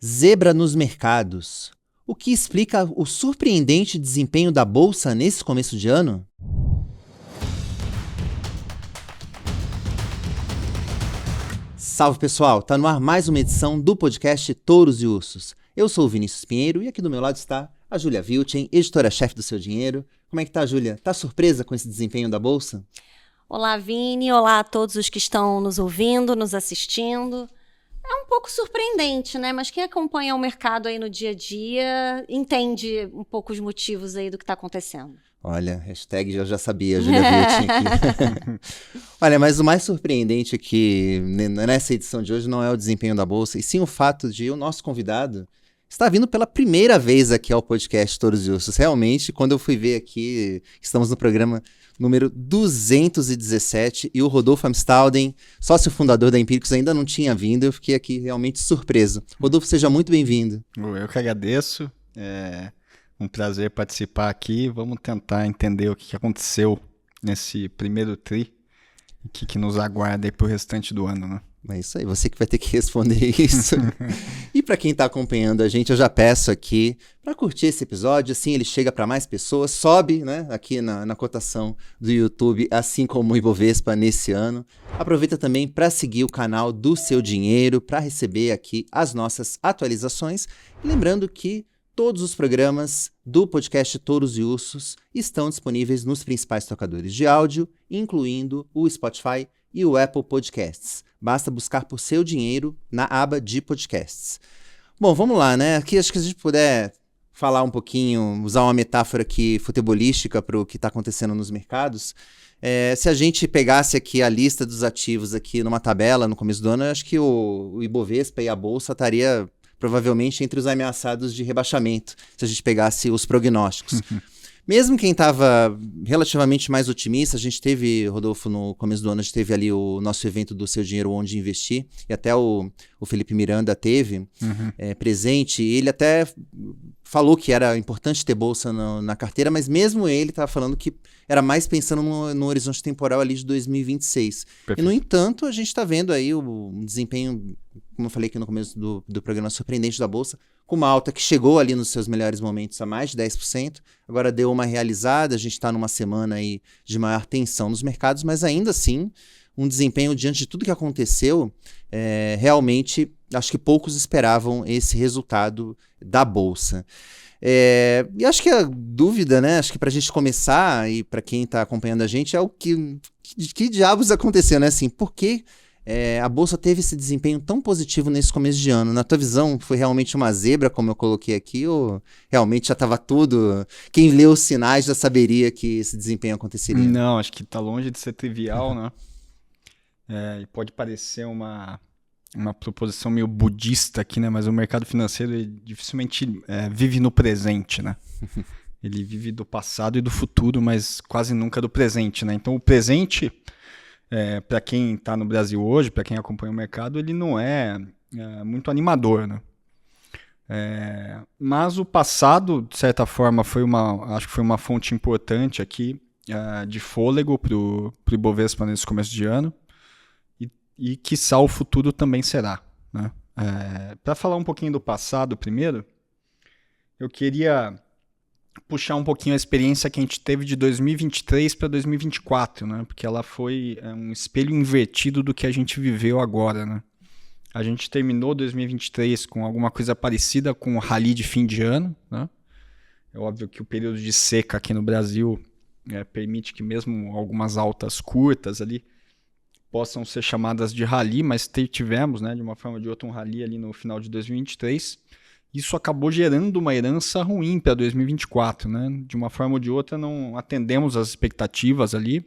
Zebra nos mercados. O que explica o surpreendente desempenho da bolsa nesse começo de ano? Salve pessoal, tá no ar mais uma edição do podcast Touros e Ursos. Eu sou o Vinícius Pinheiro e aqui do meu lado está a Júlia Vilchen, editora-chefe do Seu Dinheiro. Como é que tá, Júlia? Tá surpresa com esse desempenho da bolsa? Olá, Vini. Olá a todos os que estão nos ouvindo, nos assistindo. É um pouco surpreendente, né? Mas quem acompanha o mercado aí no dia a dia entende um pouco os motivos aí do que está acontecendo. Olha, hashtag eu já sabia, Júlia Vilchen aqui. Olha, mas o mais surpreendente aqui nessa edição de hoje não é o desempenho da bolsa, e sim o fato de o nosso convidado estar vindo pela primeira vez aqui ao podcast Touros e Ursos. Realmente, quando eu fui ver aqui, estamos no programa número 217 e o Rodolfo Amstalden, sócio fundador da Empíricos, ainda não tinha vindo. Eu fiquei aqui realmente surpreso. Rodolfo, seja muito bem-vindo. Eu que agradeço. É um prazer participar aqui. Vamos tentar entender o que aconteceu nesse primeiro tri e o que nos aguarda aí pro restante do ano, né? É isso aí, você que vai ter que responder isso. E para quem está acompanhando a gente, eu já peço aqui para curtir esse episódio, assim ele chega para mais pessoas, sobe, né, aqui na cotação do YouTube, assim como o Ibovespa nesse ano. Aproveita também para seguir o canal do Seu Dinheiro, para receber aqui as nossas atualizações. E lembrando que todos os programas do podcast Touros e Ursos estão disponíveis nos principais tocadores de áudio, incluindo o Spotify e o Apple Podcasts. Basta buscar por Seu Dinheiro na aba de podcasts. Bom, vamos lá, né? Aqui acho que se a gente puder falar um pouquinho, usar uma metáfora aqui futebolística para o que está acontecendo nos mercados. Se a gente pegasse aqui a lista dos ativos aqui numa tabela no começo do ano, eu acho que o Ibovespa e a Bolsa estaria provavelmente entre os ameaçados de rebaixamento, se a gente pegasse os prognósticos. Mesmo quem estava relativamente mais otimista, a gente teve, Rodolfo, no começo do ano, a gente teve ali o nosso evento do Seu Dinheiro Onde Investir, e até o Felipe Miranda teve presente, e ele até falou que era importante ter bolsa na carteira, mas mesmo ele estava falando que era mais pensando no horizonte temporal ali de 2026. Perfeito. E, no entanto, a gente está vendo aí um desempenho, como eu falei aqui no começo do programa, surpreendente da bolsa, com uma alta que chegou ali nos seus melhores momentos a mais de 10%, agora deu uma realizada, a gente está numa semana aí de maior tensão nos mercados, mas ainda assim, um desempenho diante de tudo que aconteceu, realmente, acho que poucos esperavam esse resultado da Bolsa. E acho que a dúvida, né, acho que para a gente começar, e para quem está acompanhando a gente, é o que diabos aconteceu, né, assim, por que a Bolsa teve esse desempenho tão positivo nesse começo de ano? Na tua visão, foi realmente uma zebra, como eu coloquei aqui, ou realmente já estava tudo... Quem leu os sinais já saberia que esse desempenho aconteceria? Não, acho que está longe de ser trivial, né? E pode parecer uma proposição meio budista aqui, né? Mas o mercado financeiro dificilmente vive no presente, né? Ele vive do passado e do futuro, mas quase nunca do presente, né? Então o presente... para quem está no Brasil hoje, para quem acompanha o mercado, ele não é muito animador, né? Mas o passado, de certa forma, acho que foi uma fonte importante aqui de fôlego para o Ibovespa nesse começo de ano e quiçá o futuro também será, né? Para falar um pouquinho do passado primeiro, eu queria puxar um pouquinho a experiência que a gente teve de 2023 para 2024, né? Porque ela foi um espelho invertido do que a gente viveu agora, né? A gente terminou 2023 com alguma coisa parecida com o rally de fim de ano, né? É óbvio que o período de seca aqui no Brasil permite que mesmo algumas altas curtas ali possam ser chamadas de rally, mas tivemos, né, de uma forma ou de outra, um rally ali no final de 2023. Isso acabou gerando uma herança ruim para 2024, né? De uma forma ou de outra, não atendemos às expectativas ali,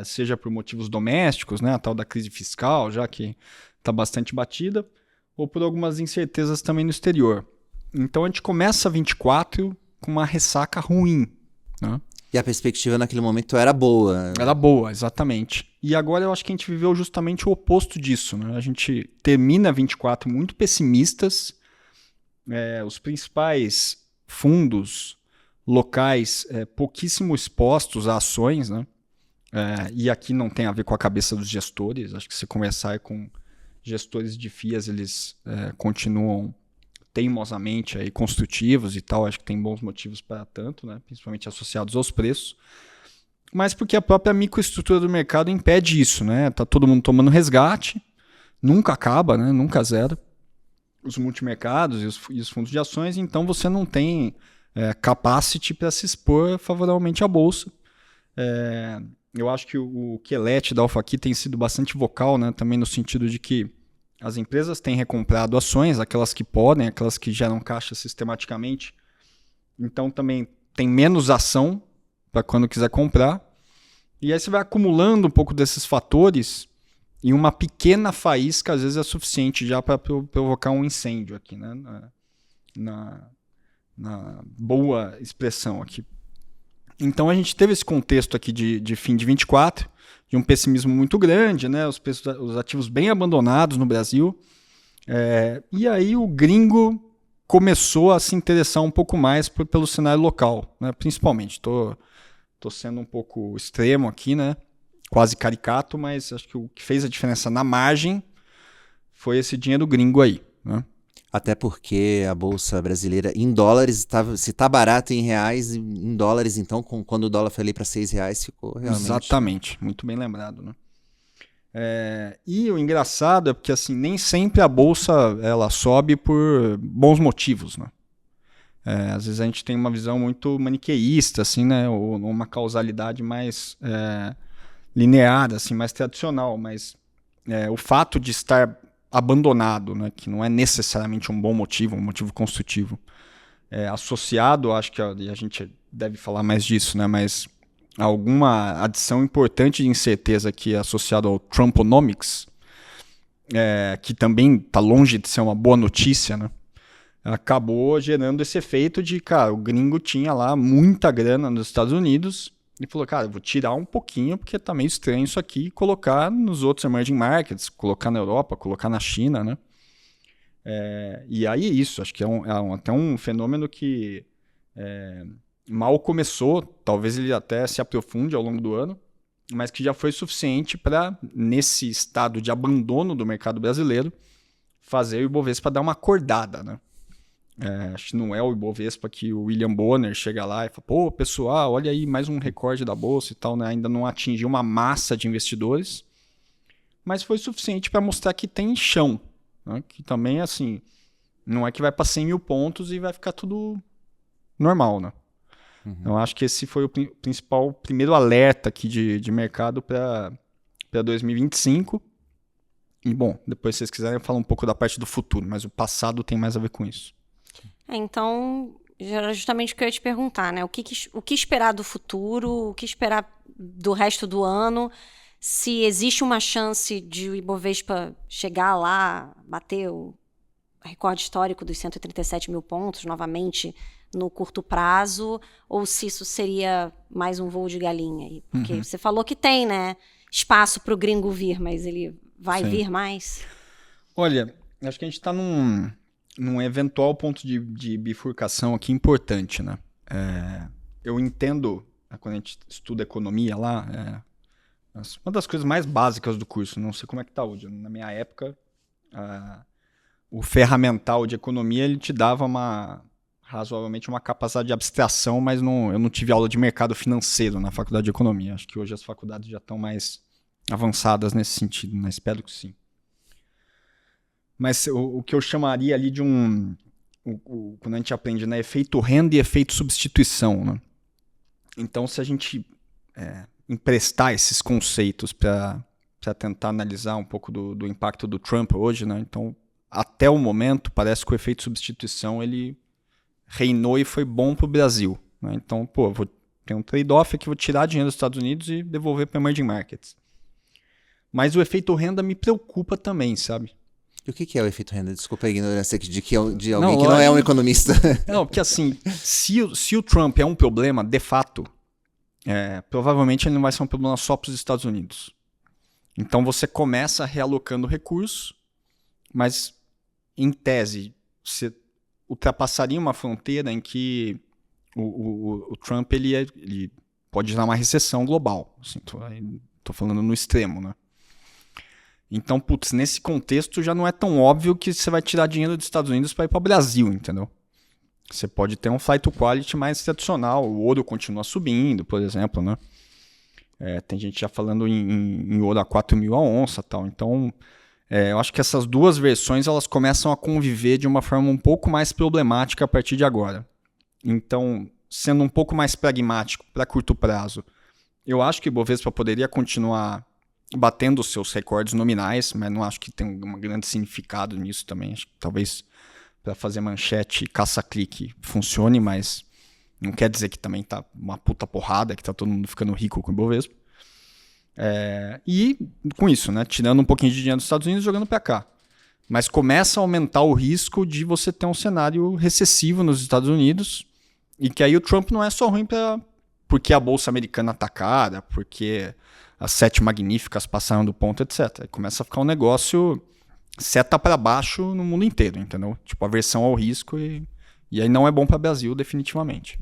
seja por motivos domésticos, né? A tal da crise fiscal, já que está bastante batida, ou por algumas incertezas também no exterior. Então a gente começa 24 com uma ressaca ruim, né? E a perspectiva naquele momento era boa. Era boa, exatamente. E agora eu acho que a gente viveu justamente o oposto disso, né? A gente termina 24 muito pessimistas. Os principais fundos locais pouquíssimo expostos a ações, né? E aqui não tem a ver com a cabeça dos gestores. Acho que se conversar com gestores de FIAs, eles continuam teimosamente aí construtivos e tal, acho que tem bons motivos para tanto, né? Principalmente associados aos preços, mas porque a própria microestrutura do mercado impede isso, né? Tá todo mundo tomando resgate, nunca acaba, né? Nunca zero os multimercados e os fundos de ações, então você não tem capacity para se expor favoravelmente à bolsa. Eu acho que o Quelete da Alpha aqui tem sido bastante vocal, né? Também no sentido de que as empresas têm recomprado ações, aquelas que podem, aquelas que geram caixa sistematicamente. Então também tem menos ação para quando quiser comprar. E aí você vai acumulando um pouco desses fatores e uma pequena faísca às vezes é suficiente já para provocar um incêndio aqui, né? Na boa expressão aqui. Então a gente teve esse contexto aqui de fim de 24, de um pessimismo muito grande, né? Os ativos bem abandonados no Brasil. E aí o gringo começou a se interessar um pouco mais pelo cenário local, né? Principalmente. Estou sendo um pouco extremo aqui, né? Quase caricato, mas acho que o que fez a diferença na margem foi esse dinheiro gringo aí, né? Até porque a Bolsa Brasileira em dólares, se está barato em reais, em dólares, então, quando o dólar foi ali para R$6, ficou realmente... Exatamente, muito bem lembrado, né? E o engraçado é porque assim, nem sempre a Bolsa ela sobe por bons motivos, né? Às vezes a gente tem uma visão muito maniqueísta, assim, né? Ou uma causalidade mais linear, assim, mais tradicional, mas o fato de estar abandonado, né, que não é necessariamente um bom motivo, um motivo construtivo, associado, acho que a gente deve falar mais disso, né, mas alguma adição importante de incerteza que é associado ao Trumponomics, que também está longe de ser uma boa notícia, né, acabou gerando esse efeito de, cara, o gringo tinha lá muita grana nos Estados Unidos e falou, cara, vou tirar um pouquinho porque tá meio estranho isso aqui e colocar nos outros emerging markets, colocar na Europa, colocar na China, né? E aí isso, acho que até um fenômeno que mal começou, talvez ele até se aprofunde ao longo do ano, mas que já foi suficiente para, nesse estado de abandono do mercado brasileiro, fazer o Ibovespa dar uma acordada, né? Acho que não é o Ibovespa que o William Bonner chega lá e fala, pô, pessoal, olha aí mais um recorde da Bolsa e tal, né? Ainda não atingiu uma massa de investidores, mas foi suficiente para mostrar que tem chão, né? Que também, assim, não é que vai para 100 mil pontos e vai ficar tudo normal, né? Uhum. Então, acho que esse foi o primeiro alerta aqui de mercado para 2025. E, bom, depois se vocês quiserem eu falo um pouco da parte do futuro, mas o passado tem mais a ver com isso. Então, era justamente o que eu ia te perguntar, né? O que esperar do futuro, o que esperar do resto do ano, se existe uma chance de o Ibovespa chegar lá, bater o recorde histórico dos 137 mil pontos novamente no curto prazo, ou se isso seria mais um voo de galinha. Porque você falou que tem, né, espaço para o gringo vir, mas ele vai vir mais? Olha, acho que a gente está num eventual ponto de bifurcação aqui importante, né? Eu entendo, quando a gente estuda economia lá, uma das coisas mais básicas do curso, não sei como é que está hoje. Na minha época, o ferramental de economia ele te dava razoavelmente uma capacidade de abstração, mas eu não tive aula de mercado financeiro na faculdade de economia. Acho que hoje as faculdades já estão mais avançadas nesse sentido, né? Espero que sim. Mas o que eu chamaria ali de quando a gente aprende, né, efeito renda e efeito substituição, né? Então, se a gente emprestar esses conceitos para tentar analisar um pouco do impacto do Trump hoje, né? Então, até o momento, parece que o efeito substituição ele reinou e foi bom para o Brasil, né? Então, pô, vou ter um trade-off aqui, vou tirar dinheiro dos Estados Unidos e devolver para emerging markets. Mas o efeito renda me preocupa também, sabe? E o que é o efeito renda? Desculpa a ignorância aqui de alguém que não é um economista. Não, porque assim, se o Trump é um problema, de fato, provavelmente ele não vai ser um problema só para os Estados Unidos. Então você começa realocando recursos, mas em tese você ultrapassaria uma fronteira em que o Trump ele pode gerar uma recessão global. Assim, tô falando no extremo, né? Então, putz, nesse contexto já não é tão óbvio que você vai tirar dinheiro dos Estados Unidos para ir para o Brasil, entendeu? Você pode ter um flight to quality mais tradicional, o ouro continua subindo, por exemplo, né? Tem gente já falando em ouro a 4 mil a onça e tal. Então, eu acho que essas duas versões elas começam a conviver de uma forma um pouco mais problemática a partir de agora. Então, sendo um pouco mais pragmático para curto prazo, eu acho que o Bovespa poderia continuar batendo os seus recordes nominais, mas não acho que tem um grande significado nisso também. Acho que talvez para fazer manchete caça-clique funcione, mas não quer dizer que também tá uma puta porrada, que tá todo mundo ficando rico com o Bovespa. E com isso, né, tirando um pouquinho de dinheiro dos Estados Unidos e jogando para cá. Mas começa a aumentar o risco de você ter um cenário recessivo nos Estados Unidos e que aí o Trump não é só ruim porque a Bolsa Americana tá cara, porque as 7 magníficas passaram do ponto, etc. Aí começa a ficar um negócio seta para baixo no mundo inteiro, entendeu? Tipo, aversão ao risco e aí não é bom para o Brasil, definitivamente.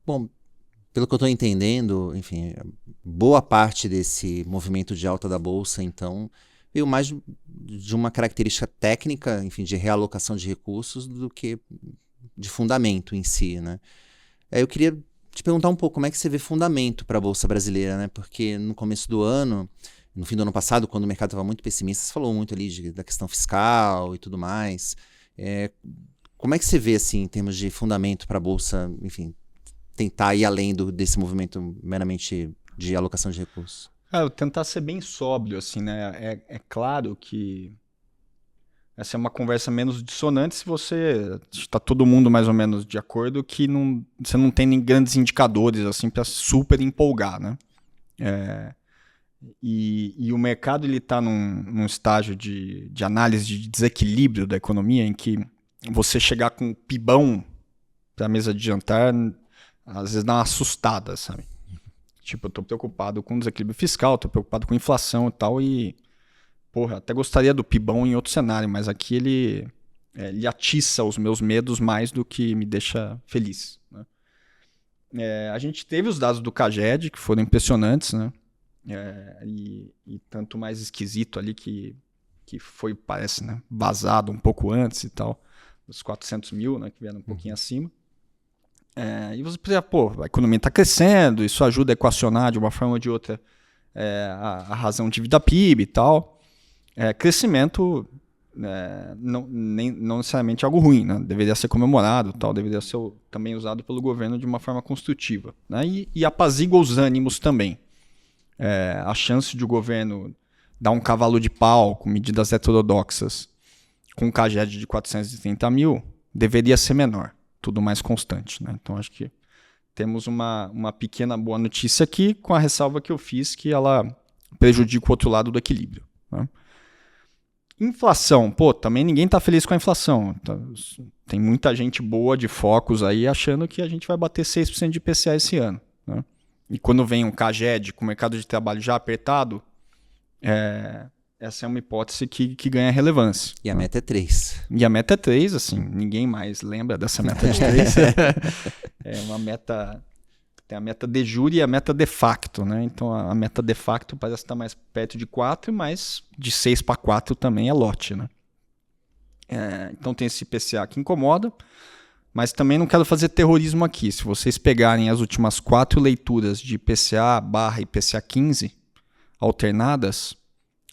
Bom, pelo que eu estou entendendo, enfim, boa parte desse movimento de alta da Bolsa, então, veio mais de uma característica técnica, enfim, de realocação de recursos do que de fundamento em si, né? Eu queria te perguntar um pouco como é que você vê fundamento para a Bolsa brasileira, né? Porque no começo do ano, no fim do ano passado, quando o mercado estava muito pessimista, você falou muito ali da questão fiscal e tudo mais. Como é que você vê, assim, em termos de fundamento para a Bolsa, enfim, tentar ir além desse movimento meramente de alocação de recursos? Eu tentar ser bem sóbrio, assim, né? É claro que essa é uma conversa menos dissonante se você está todo mundo mais ou menos de acordo que você não tem nem grandes indicadores assim para super empolgar, né? E o mercado ele está num estágio de análise de desequilíbrio da economia em que você chegar com um pibão para a mesa de jantar às vezes dá uma assustada, sabe? Tipo, eu tô preocupado com desequilíbrio fiscal, tô preocupado com inflação e tal, e porra, até gostaria do pibão em outro cenário, mas aqui ele atiça os meus medos mais do que me deixa feliz, né? A gente teve os dados do CAGED, que foram impressionantes, né? E tanto mais esquisito ali que foi, parece, né, vazado um pouco antes e tal, dos 400 mil, né, que vieram um pouquinho acima. E você pensa, a economia está crescendo, isso ajuda a equacionar de uma forma ou de outra a razão de vida PIB e tal. Crescimento não necessariamente algo ruim, né? Deveria ser comemorado, tal, deveria ser também usado pelo governo de uma forma construtiva, né? E apazigua os ânimos também. A chance de o governo dar um cavalo de pau com medidas heterodoxas com um CAGED de 430 mil deveria ser menor, tudo mais constante, né? Então acho que temos uma pequena boa notícia aqui, com a ressalva que eu fiz que ela prejudica o outro lado do equilíbrio, né? Inflação, também ninguém está feliz com a inflação. Tem muita gente boa de focos aí achando que a gente vai bater 6% de IPCA esse ano, né? E quando vem um CAGED com o mercado de trabalho já apertado, essa é uma hipótese que ganha relevância. E a meta é 3. E a meta é 3, assim, ninguém mais lembra dessa meta de 3. É uma meta... Tem a meta de jure e a meta de facto, né? Então a meta de facto parece estar mais perto de 4, mas de 6 para 4 também é lote, né? Então tem esse IPCA que incomoda, mas também não quero fazer terrorismo aqui. Se vocês pegarem as últimas 4 leituras de IPCA/IPCA 15 alternadas,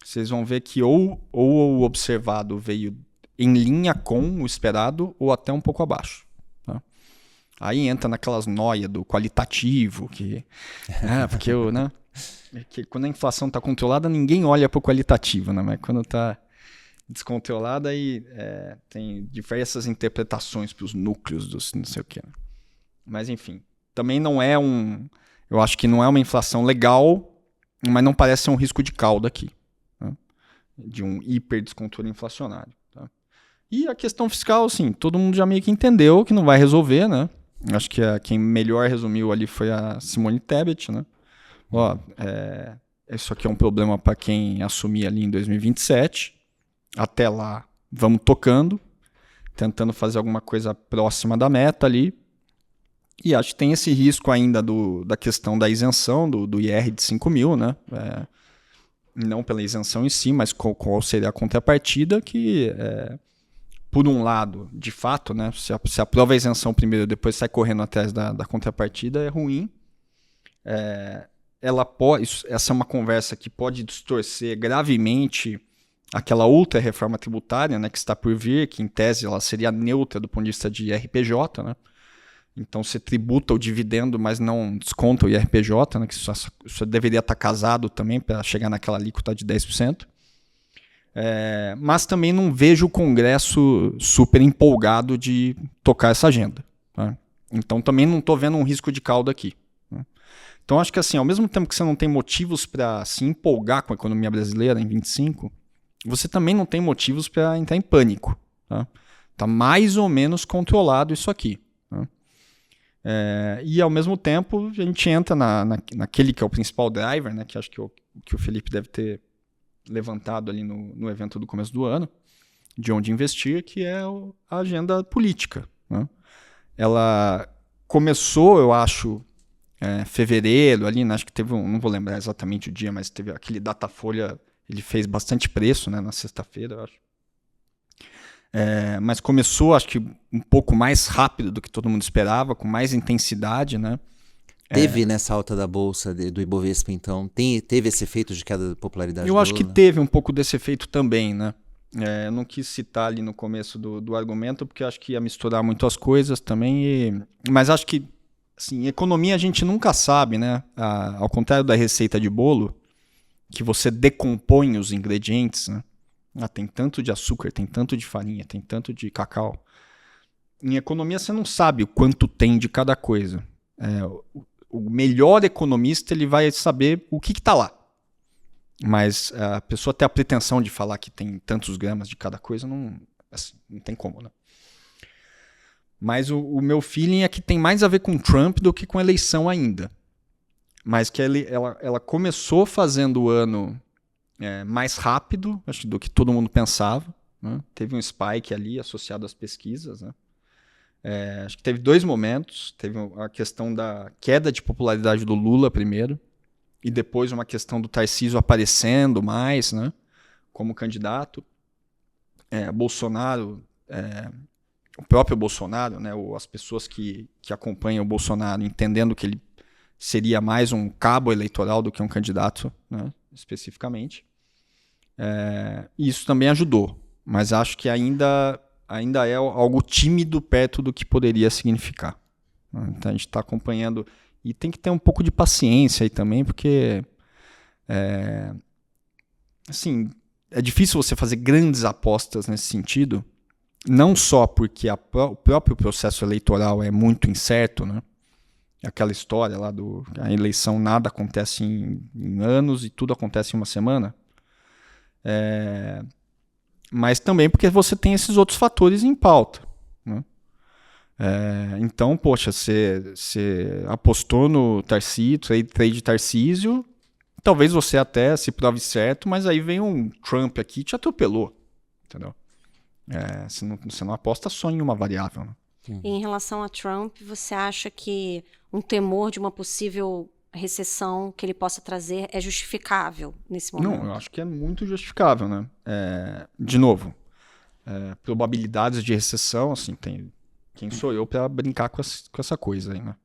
vocês vão ver que ou o observado veio em linha com o esperado ou até um pouco abaixo. Aí entra naquelas noias do qualitativo, porque que quando a inflação está controlada, ninguém olha para o qualitativo, né? Mas quando está descontrolada, aí tem diversas interpretações para os núcleos dos não sei o que, né? Mas enfim, também não é eu acho que não é uma inflação legal, mas não parece ser um risco de cauda aqui, né? De um hiper descontrole inflacionário, tá? E a questão fiscal, assim, todo mundo já meio que entendeu que não vai resolver, né? Acho que quem melhor resumiu ali foi a Simone Tebet, né? Isso aqui é um problema para quem assumir ali em 2027. Até lá, vamos tocando, tentando fazer alguma coisa próxima da meta ali. E acho que tem esse risco ainda da questão da isenção do IR de 5 mil, né? não pela isenção em si, mas qual seria a contrapartida que, por um lado, de fato, né, se aprova a isenção primeiro e depois sai correndo atrás da contrapartida, é ruim. Essa é uma conversa que pode distorcer gravemente aquela outra reforma tributária, né, que está por vir, que em tese ela seria neutra do ponto de vista de RPJ, né? Então você tributa o dividendo, mas não desconta o IRPJ, né, que isso deveria estar casado também para chegar naquela alíquota de 10%. Mas também não vejo o Congresso super empolgado de tocar essa agenda. Tá? Então também não estou vendo um risco de cauda aqui. Né? Então acho que assim, ao mesmo tempo que você não tem motivos para se empolgar com a economia brasileira em 25, você também não tem motivos para entrar em pânico. Tá mais ou menos controlado isso aqui. Tá? E ao mesmo tempo a gente entra naquele que é o principal driver, né, que acho que o Felipe deve ter levantado ali no evento do começo do ano, de onde investir, que é a agenda política. Né? Ela começou, eu acho, fevereiro ali, né, acho que teve não vou lembrar exatamente o dia, mas teve aquele Datafolha, ele fez bastante preço, né, na sexta-feira, eu acho. Mas começou, acho que um pouco mais rápido do que todo mundo esperava, com mais intensidade, né? Teve nessa alta da bolsa do Ibovespa, então, teve esse efeito de queda da popularidade Eu acho do que Lula? teve um pouco desse efeito também, né? Eu não quis citar ali no começo do argumento, porque acho que ia misturar muito as coisas também. Mas acho que, assim, economia a gente nunca sabe, né? Ao contrário da receita de bolo, que você decompõe os ingredientes, né? Tem tanto de açúcar, tem tanto de farinha, tem tanto de cacau. Em economia você não sabe o quanto tem de cada coisa. O melhor economista ele vai saber o que está lá. Mas a pessoa ter a pretensão de falar que tem tantos gramas de cada coisa, não tem como, né? Mas o meu feeling é que tem mais a ver com Trump do que com eleição ainda. Mas que ela começou fazendo o ano mais rápido, acho, do que todo mundo pensava. Né? Teve um spike ali associado às pesquisas. Né? Acho que teve 2 momentos. Teve a questão da queda de popularidade do Lula primeiro, e depois uma questão do Tarcísio aparecendo mais, né, como candidato. Bolsonaro, o próprio Bolsonaro, né, ou as pessoas que acompanham o Bolsonaro entendendo que ele seria mais um cabo eleitoral do que um candidato, né, especificamente. E isso também ajudou, mas acho que ainda é algo tímido perto do que poderia significar. Então a gente está acompanhando, e tem que ter um pouco de paciência aí também, porque assim, é difícil você fazer grandes apostas nesse sentido, não só porque o próprio processo eleitoral é muito incerto, né? Aquela história lá a eleição, nada acontece em anos e tudo acontece em uma semana. Mas também porque você tem esses outros fatores em pauta. Né? Então, poxa, você apostou no Tarcísio, trade Tarcísio, talvez você até se prove certo, mas aí vem um Trump aqui e te atropelou. Entendeu? Você não aposta só em uma variável. Né? E em relação a Trump, você acha que um temor de uma possível recessão que ele possa trazer é justificável nesse momento? Não, eu acho que é muito justificável, né? De novo, probabilidades de recessão, assim, quem sou eu para brincar com essa coisa aí, né?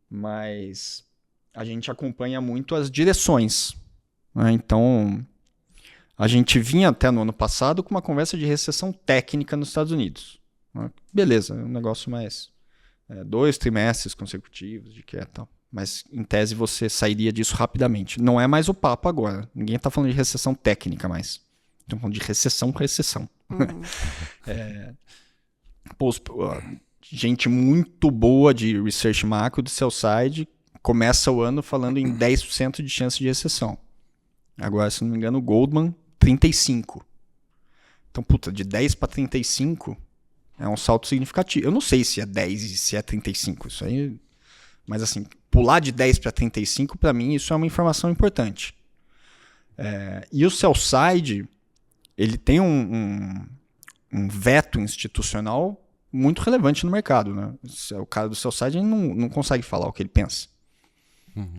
Mas a gente acompanha muito as direções, né? Então, a gente vinha até no ano passado com uma conversa de recessão técnica nos Estados Unidos. Né? Beleza, é um negócio mais 2 trimestres consecutivos de que tal. Mas, em tese, você sairia disso rapidamente. Não é mais o papo agora. Ninguém está falando de recessão técnica mais. Estamos falando de recessão. Gente muito boa de research macro do sell-side começa o ano falando em 10% de chance de recessão. Agora, se não me engano, o Goldman, 35%. Então, de 10 para 35 é um salto significativo. Eu não sei se é 10 e se é 35. Isso aí... Mas, assim, pular de 10 para 35, para mim, isso é uma informação importante. E o sell-side, ele tem um veto institucional muito relevante no mercado. Né? O cara do sell-side não consegue falar o que ele pensa.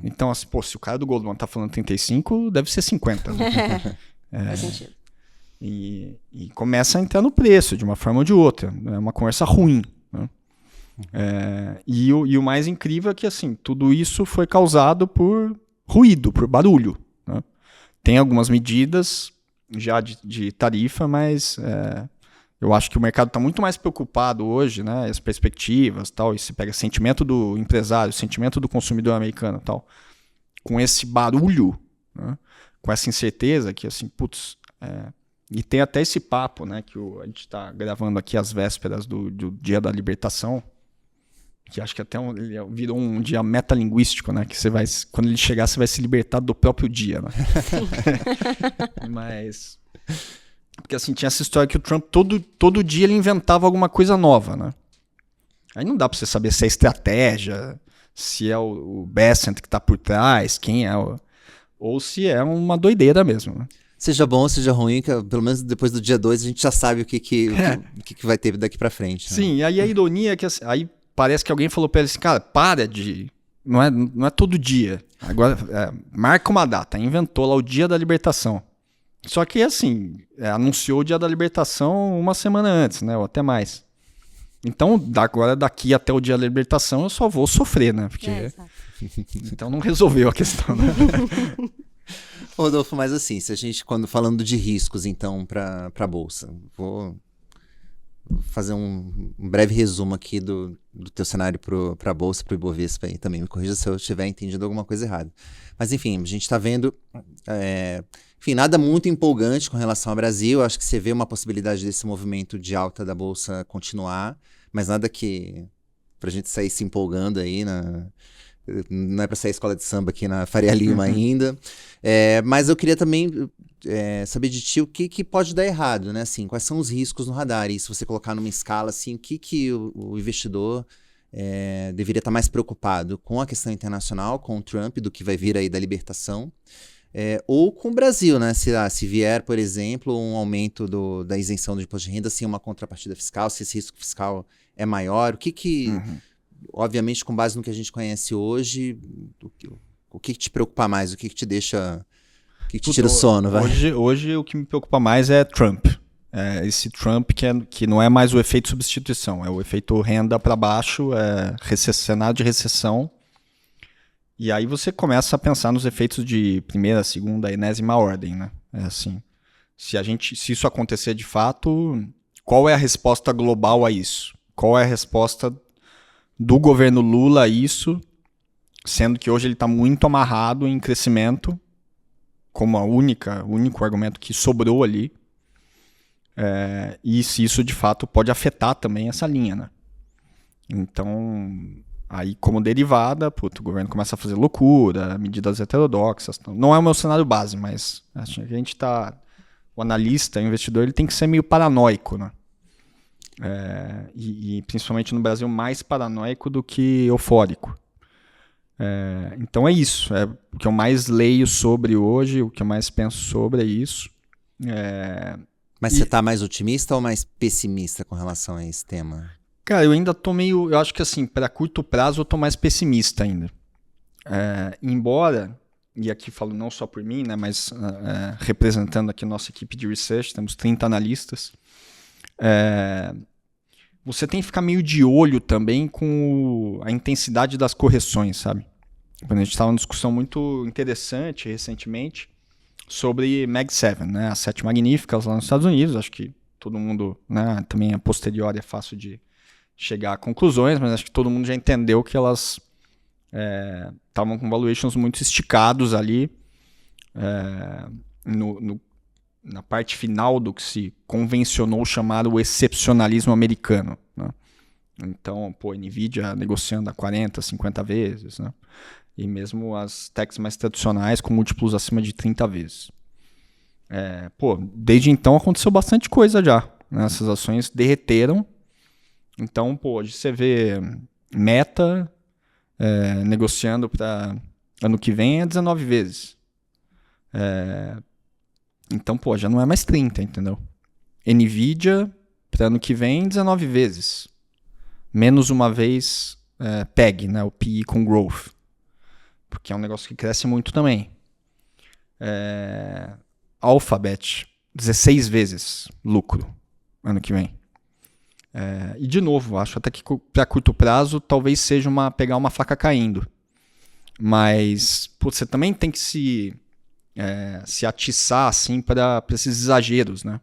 Então, assim, pô, se o cara do Goldman tá falando 35, deve ser 50. Né? Faz sentido. E começa a entrar no preço, de uma forma ou de outra. É uma conversa ruim. Né? E o mais incrível é que, assim, tudo isso foi causado por ruído, por barulho. Né? Tem algumas medidas já de tarifa, mas eu acho que o mercado está muito mais preocupado hoje, né, as perspectivas, tal, e se pega sentimento do empresário, sentimento do consumidor americano, tal, com esse barulho, né, com essa incerteza que, assim, putz, e tem até esse papo, né, que a gente está gravando aqui às vésperas do Dia da Libertação, que acho que até virou um dia metalinguístico, né, que você vai, quando ele chegar, você vai se libertar do próprio dia, né? Mas... Porque assim, tinha essa história que o Trump todo dia ele inventava alguma coisa nova, né? Aí não dá pra você saber se é estratégia, se é o Bessent que tá por trás, quem é, ou se é uma doideira mesmo, né? Seja bom ou seja ruim, que pelo menos depois do dia 2 a gente já sabe o que vai ter daqui pra frente. Né? Sim, e aí a ironia é que assim, aí parece que alguém falou pra ele assim, cara, para de... Não é todo dia. Agora, marca uma data, inventou lá o Dia da Libertação. Só que, assim, anunciou o Dia da Libertação uma semana antes, né? Ou até mais. Então, agora daqui até o Dia da Libertação eu só vou sofrer, né? Porque... Então não resolveu a questão, né? Rodolfo, mas assim, se a gente, quando falando de riscos, então, para a Bolsa, vou fazer um breve resumo aqui do teu cenário para a Bolsa, para o Ibovespa aí também. Me corrija se eu estiver entendido alguma coisa errada. Mas enfim, a gente está vendo... Enfim, nada muito empolgante com relação ao Brasil. Acho que você vê uma possibilidade desse movimento de alta da Bolsa continuar, mas nada que pra gente sair se empolgando aí, não é pra sair escola de samba aqui na Faria Lima ainda. Mas eu queria também saber de ti o que pode dar errado, né? Assim, quais são os riscos no radar? E se você colocar numa escala, assim, o que o investidor deveria estar mais preocupado com a questão internacional, com o Trump, do que vai vir aí da libertação, ou com o Brasil, né? Se vier, por exemplo, um aumento da isenção do imposto de renda sem uma contrapartida fiscal, se esse risco fiscal é maior, obviamente, com base no que a gente conhece hoje, o que te preocupa mais? O que te deixa... O que te tira o sono? Vai? Hoje o que me preocupa mais é Trump. Esse Trump que não é mais o efeito substituição, é o efeito renda para baixo, cenário de recessão. E aí você começa a pensar nos efeitos de primeira, segunda, enésima ordem, né? Assim, se isso acontecer de fato, qual é a resposta global a isso? Qual é a resposta do governo Lula a isso, sendo que hoje ele está muito amarrado em crescimento, como o único argumento que sobrou ali, e se isso de fato pode afetar também essa linha, né? Então... Aí, como derivada, o governo começa a fazer loucura, medidas heterodoxas. Não é o meu cenário base, mas acho que o analista, o investidor, ele tem que ser meio paranoico, né? E principalmente no Brasil, mais paranoico do que eufórico. Então é isso. O que eu mais leio sobre hoje, o que eu mais penso sobre é isso. Mas você está mais otimista ou mais pessimista com relação a esse tema? Cara, eu ainda tô meio... Eu acho que assim, para curto prazo eu tô mais pessimista ainda. Embora, e aqui falo não só por mim, né, mas representando aqui nossa equipe de research, temos 30 analistas, você tem que ficar meio de olho também com a intensidade das correções, sabe? A gente estava numa discussão muito interessante recentemente sobre Mag 7, né, as 7 magníficas lá nos Estados Unidos. Acho que todo mundo, né, também a posteriori é fácil de chegar a conclusões, mas acho que todo mundo já entendeu que elas estavam com valuations muito esticados ali na parte final do que se convencionou chamar o excepcionalismo americano, né? Então, Nvidia negociando a 40, 50 vezes, né? E mesmo as techs mais tradicionais com múltiplos acima de 30 vezes. Desde então aconteceu bastante coisa já, né? Essas ações derreteram. Então, hoje você vê Meta negociando para ano que vem 19 vezes. Então, já não é mais 30, entendeu? Nvidia, para ano que vem, 19 vezes. Menos uma vez PEG, né? O PE com Growth. porque é um negócio que cresce muito também. Alphabet, 16 vezes lucro ano que vem. E de novo, acho até que para curto prazo talvez seja pegar uma faca caindo. Mas você também tem que se atiçar assim, para esses exageros, né?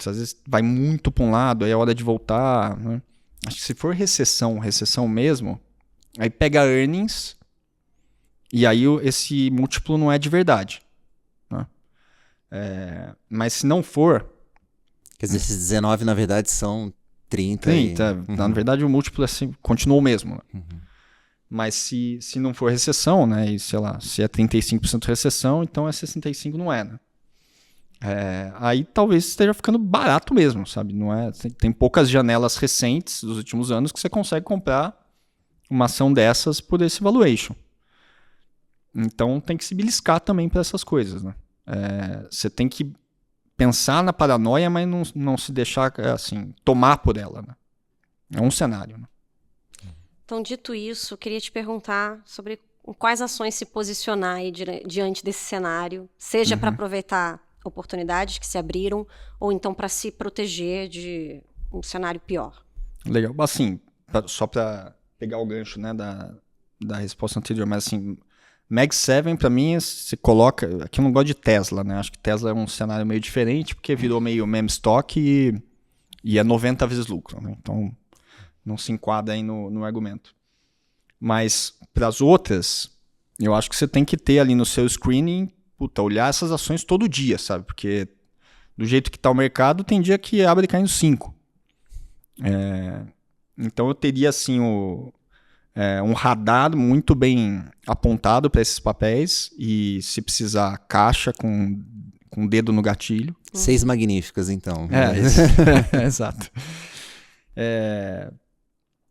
Às vezes vai muito para um lado, aí é hora de voltar, né? Acho que se for recessão mesmo, aí pega earnings e aí esse múltiplo não é de verdade, né? Mas se não for... Quer dizer, esses 19 na verdade são 30. 30, na verdade o múltiplo assim, continua o mesmo, né? Uhum. Mas se não for recessão, né, e sei lá, se é 35% recessão, então 65% não é, né? Aí talvez esteja ficando barato mesmo, sabe? Não é, tem poucas janelas recentes dos últimos anos que você consegue comprar uma ação dessas por esse valuation. Então tem que se beliscar também para essas coisas, né? Você tem que pensar na paranoia, mas não se deixar assim, tomar por ela, né? É um cenário, né? Então, dito isso, eu queria te perguntar sobre quais ações se posicionar aí diante desse cenário, seja para aproveitar oportunidades que se abriram, ou então para se proteger de um cenário pior. Legal. Assim, só para pegar o gancho, né, da resposta anterior, mas assim, Mag 7 para mim se coloca... Aqui eu não gosto de Tesla, né? Acho que Tesla é um cenário meio diferente, porque virou meio meme stock e é 90 vezes lucro, né? Então não se enquadra aí no argumento. Mas para as outras, eu acho que você tem que ter ali no seu screening, olhar essas ações todo dia, sabe? Porque do jeito que está o mercado, tem dia que abre caindo 5. Então eu teria assim um radar muito bem apontado para esses papéis e, se precisar, caixa com o dedo no gatilho. 6 magníficas, então. Exato.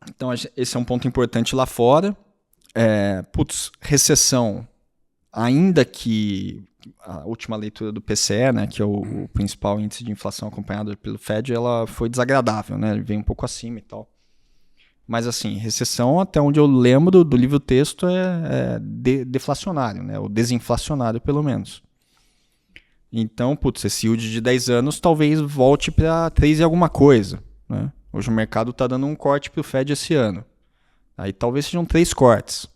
Então esse é um ponto importante lá fora. Recessão, ainda que a última leitura do PCE, né, que é o principal índice de inflação acompanhado pelo Fed, ela foi desagradável, né? Ele veio um pouco acima e tal. Mas assim, recessão, até onde eu lembro do livro-texto, é deflacionário, né? Ou desinflacionário, pelo menos. Então, esse yield de 10 anos talvez volte para 3 e alguma coisa, né? Hoje o mercado está dando um corte para o Fed esse ano. Aí talvez sejam 3 cortes,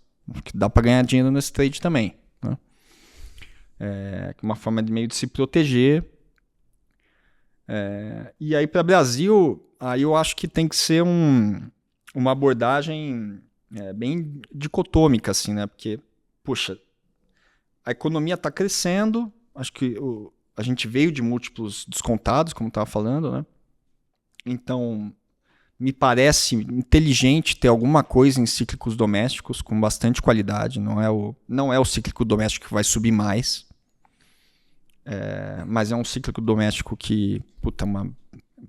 que dá para ganhar dinheiro nesse trade também, né? Uma forma de meio de se proteger. E aí para Brasil, aí eu acho que tem que ser uma abordagem bem dicotômica, assim, né? Porque, a economia está crescendo, acho que a gente veio de múltiplos descontados, como estava falando, né? Então, me parece inteligente ter alguma coisa em cíclicos domésticos com bastante qualidade. Não é o cíclico doméstico que vai subir mais, mas é um cíclico doméstico que, é uma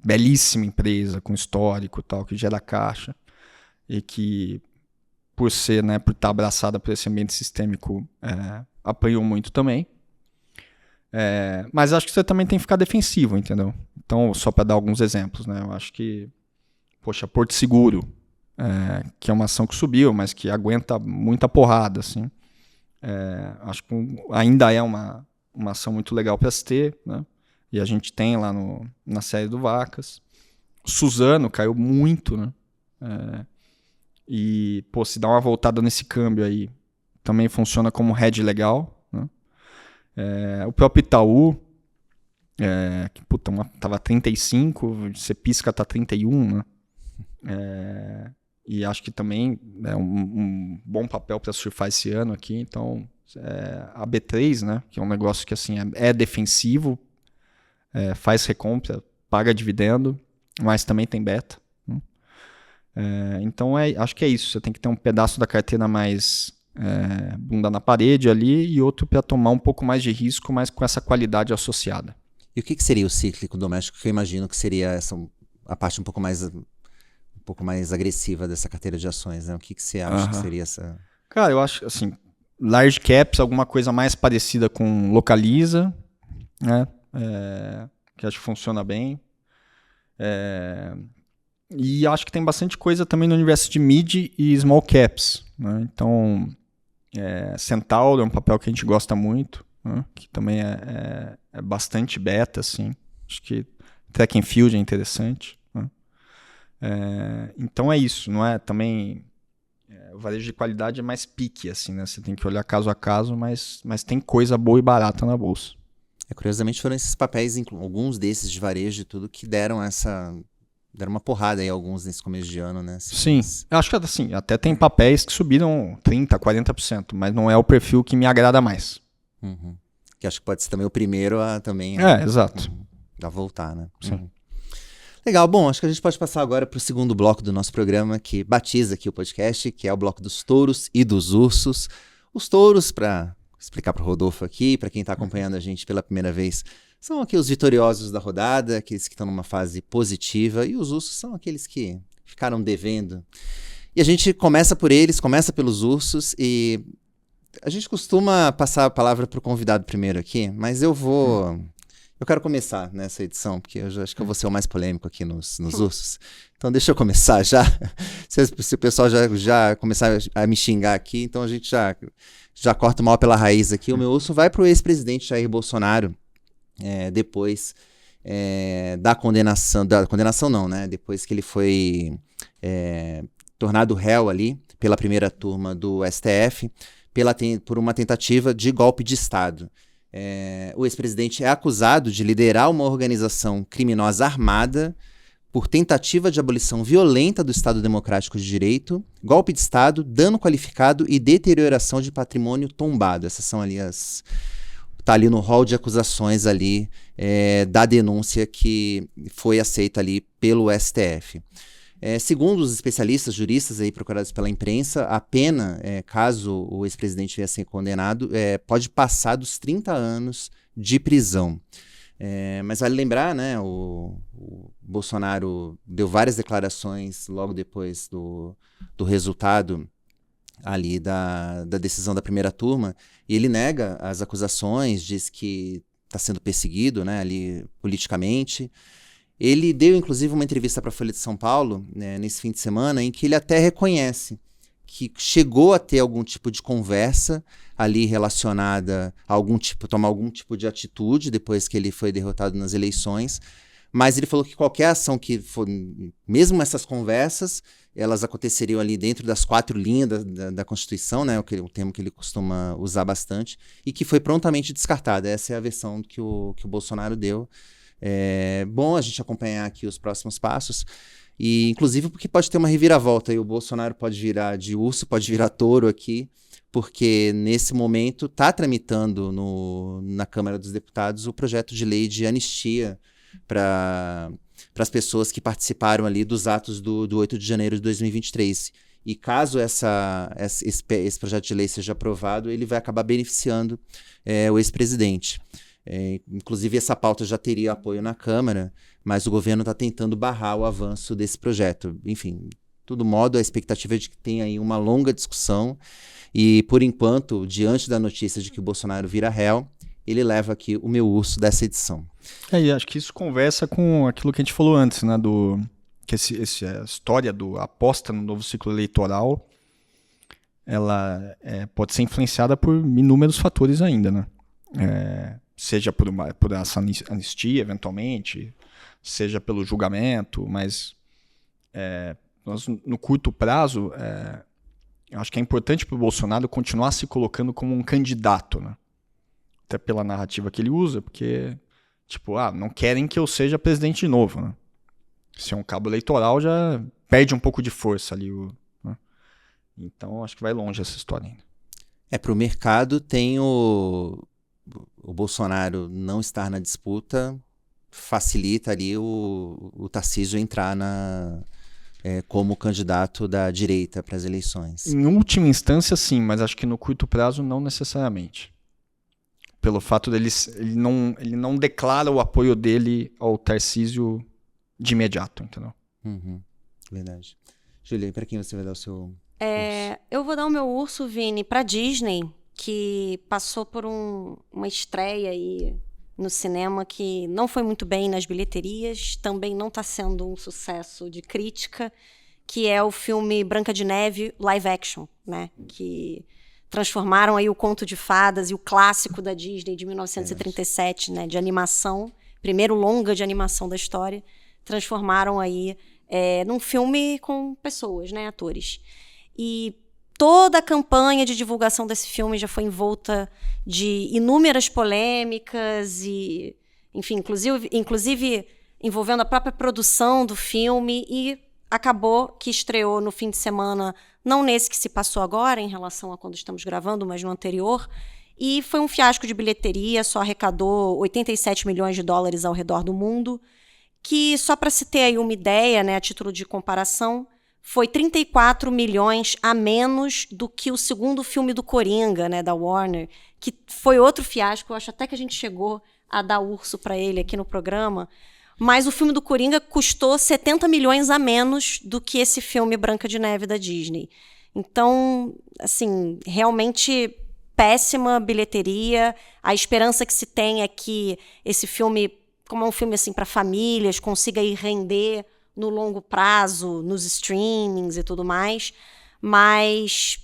belíssima empresa com histórico e tal, que gera caixa e que, por estar abraçada por esse ambiente sistêmico, apanhou muito também. Mas acho que você também tem que ficar defensivo, entendeu? Então, só para dar alguns exemplos, né? Eu acho que, Porto Seguro, que é uma ação que subiu, mas que aguenta muita porrada, assim. Acho que ainda é uma ação muito legal para se ter, né? E a gente tem lá na série do Vacas. Suzano caiu muito, né? E, se dá uma voltada nesse câmbio aí, também funciona como hedge legal, né? O próprio Itaú, que tava 35, você pisca, tá 31, né? E acho que também é um bom papel para surfar esse ano aqui. Então, a B3, né, que é um negócio que assim, é defensivo, faz recompra, paga dividendo, mas também tem beta, né? Então, acho que é isso. Você tem que ter um pedaço da carteira mais bunda na parede ali e outro para tomar um pouco mais de risco, mas com essa qualidade associada. E o que seria o cíclico doméstico? Que eu imagino que seria a parte um pouco mais agressiva dessa carteira de ações, né? O que você acha que seria essa? Cara, eu acho assim, large caps, alguma coisa mais parecida com Localiza, né? Que acho que funciona bem. E acho que tem bastante coisa também no universo de mid e small caps, né? Então, Centauro é um papel que a gente gosta muito, né? Que também é bastante beta, assim. Acho que track and field é interessante, né? Então é isso, não é? Também o varejo de qualidade é mais pique, assim, né? Você tem que olhar caso a caso, mas tem coisa boa e barata na bolsa. Curiosamente foram esses papéis, alguns desses de varejo e tudo, que deram uma porrada aí, alguns nesse começo de ano, né? Sim, acho que assim, até tem papéis que subiram 30%, 40%, mas não é o perfil que me agrada mais. Uhum. Que acho que pode ser também o primeiro a também... exato. A voltar, né? Sim. Uhum. Legal, bom, acho que a gente pode passar agora para o segundo bloco do nosso programa, que batiza aqui o podcast, que é o bloco dos touros e dos ursos. Os touros, para explicar para o Rodolfo aqui, para quem está acompanhando a gente pela primeira vez, são aqui os vitoriosos da rodada, aqueles que estão numa fase positiva, e os ursos são aqueles que ficaram devendo. E a gente começa por eles, começa pelos ursos, e a gente costuma passar a palavra para o convidado primeiro aqui, mas eu quero começar nessa edição, porque eu acho que eu vou ser o mais polêmico aqui nos ursos. Então deixa eu começar já. Se o pessoal já começar a me xingar aqui, então a gente já corta o mal pela raiz aqui. O meu urso vai para o ex-presidente Jair Bolsonaro, depois da condenação não, né? Depois que ele foi tornado réu ali pela primeira turma do STF, por uma tentativa de golpe de Estado. O ex-presidente é acusado de liderar uma organização criminosa armada por tentativa de abolição violenta do Estado Democrático de Direito, golpe de Estado, dano qualificado e deterioração de patrimônio tombado. Essas são ali tá ali no rol de acusações ali da denúncia que foi aceita ali pelo STF. Segundo os especialistas, juristas aí procurados pela imprensa, a pena, caso o ex-presidente venha a ser condenado, pode passar dos 30 anos de prisão. Mas vale lembrar, né, o Bolsonaro deu várias declarações logo depois do resultado ali da decisão da primeira turma, e ele nega as acusações, diz que está sendo perseguido, né, ali politicamente. Ele deu, inclusive, uma entrevista para a Folha de São Paulo, né, nesse fim de semana, em que ele até reconhece que chegou a ter algum tipo de conversa ali relacionada a tomar algum tipo de atitude depois que ele foi derrotado nas eleições, mas ele falou que qualquer ação que for, mesmo essas conversas, elas aconteceriam ali dentro das 4 linhas da Constituição, né, o termo que ele costuma usar bastante, e que foi prontamente descartada. Essa é a versão que o Bolsonaro deu. É bom a gente acompanhar aqui os próximos passos, e inclusive porque pode ter uma reviravolta, e o Bolsonaro pode virar de urso, pode virar touro aqui, porque nesse momento está tramitando na Câmara dos Deputados o projeto de lei de anistia para as pessoas que participaram ali dos atos do 8 de janeiro de 2023. E caso esse projeto de lei seja aprovado, ele vai acabar beneficiando o ex-presidente. Inclusive essa pauta já teria apoio na Câmara, mas o governo está tentando barrar o avanço desse projeto. Enfim, de todo modo, a expectativa é de que tenha aí uma longa discussão e, por enquanto, diante da notícia de que o Bolsonaro vira réu, ele leva aqui o meu urso dessa edição. E acho que isso conversa com aquilo que a gente falou antes, né, que a história do aposta no novo ciclo eleitoral, ela pode ser influenciada por inúmeros fatores ainda, né? Seja por essa anistia, eventualmente, seja pelo julgamento, mas nós, no curto prazo, eu acho que é importante para o Bolsonaro continuar se colocando como um candidato, né? Até pela narrativa que ele usa, porque, não querem que eu seja presidente de novo, né? Se é um cabo eleitoral, já perde um pouco de força ali. Né? Então, acho que vai longe essa história ainda. Para o mercado, tem o Bolsonaro não estar na disputa, facilita ali o Tarcísio entrar como candidato da direita para as eleições. Em última instância, sim, mas acho que no curto prazo, não necessariamente. Pelo fato dele, ele não declara o apoio dele ao Tarcísio de imediato, entendeu? Verdade. Júlia, para quem você vai dar o seu urso? Eu vou dar o meu urso, Vini, para Disney, que passou por uma estreia aí no cinema que não foi muito bem nas bilheterias, também não está sendo um sucesso de crítica, que é o filme Branca de Neve live action, né? Que transformaram aí o Conto de Fadas e o clássico da Disney de 1937, né, de animação, primeiro longa de animação da história, transformaram aí num filme com pessoas, né, atores. E toda a campanha de divulgação desse filme já foi envolta de inúmeras polêmicas e, enfim, inclusive envolvendo a própria produção do filme, e acabou que estreou no fim de semana, não nesse que se passou agora, em relação a quando estamos gravando, mas no anterior, e foi um fiasco de bilheteria, só arrecadou 87 milhões de dólares ao redor do mundo, que, só para se ter aí uma ideia, né, a título de comparação, foi 34 milhões a menos do que o segundo filme do Coringa, né, da Warner, que foi outro fiasco. Eu acho até que a gente chegou a dar urso para ele aqui no programa, mas o filme do Coringa custou 70 milhões a menos do que esse filme Branca de Neve da Disney. Então, assim, realmente péssima bilheteria. A esperança que se tem é que esse filme, como é um filme assim para famílias, consiga ir render no longo prazo, nos streamings e tudo mais, mas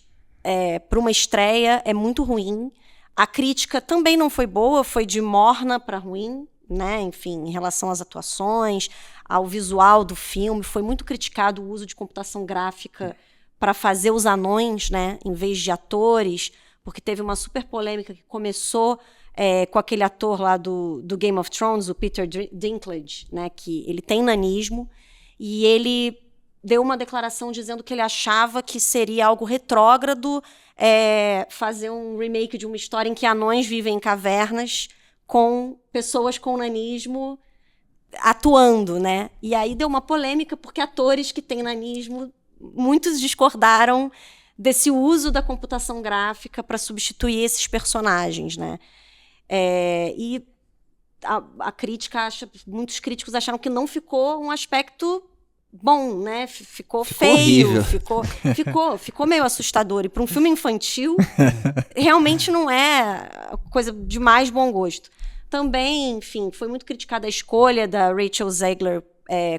para uma estreia é muito ruim. A crítica também não foi boa, foi de morna para ruim, né? Enfim, em relação às atuações, ao visual do filme, foi muito criticado o uso de computação gráfica para fazer os anões, né, em vez de atores, porque teve uma super polêmica que começou com aquele ator lá do Game of Thrones, o Peter Dinklage, né, que ele tem nanismo, e ele deu uma declaração dizendo que ele achava que seria algo retrógrado fazer um remake de uma história em que anões vivem em cavernas com pessoas com nanismo atuando, né? E aí deu uma polêmica porque atores que têm nanismo, muitos discordaram desse uso da computação gráfica para substituir esses personagens, né? E a crítica muitos críticos acharam que não ficou um aspecto bom, né? Ficou feio, ficou meio assustador. E para um filme infantil, realmente não é coisa de mais bom gosto. Também, enfim, foi muito criticada a escolha da Rachel Zegler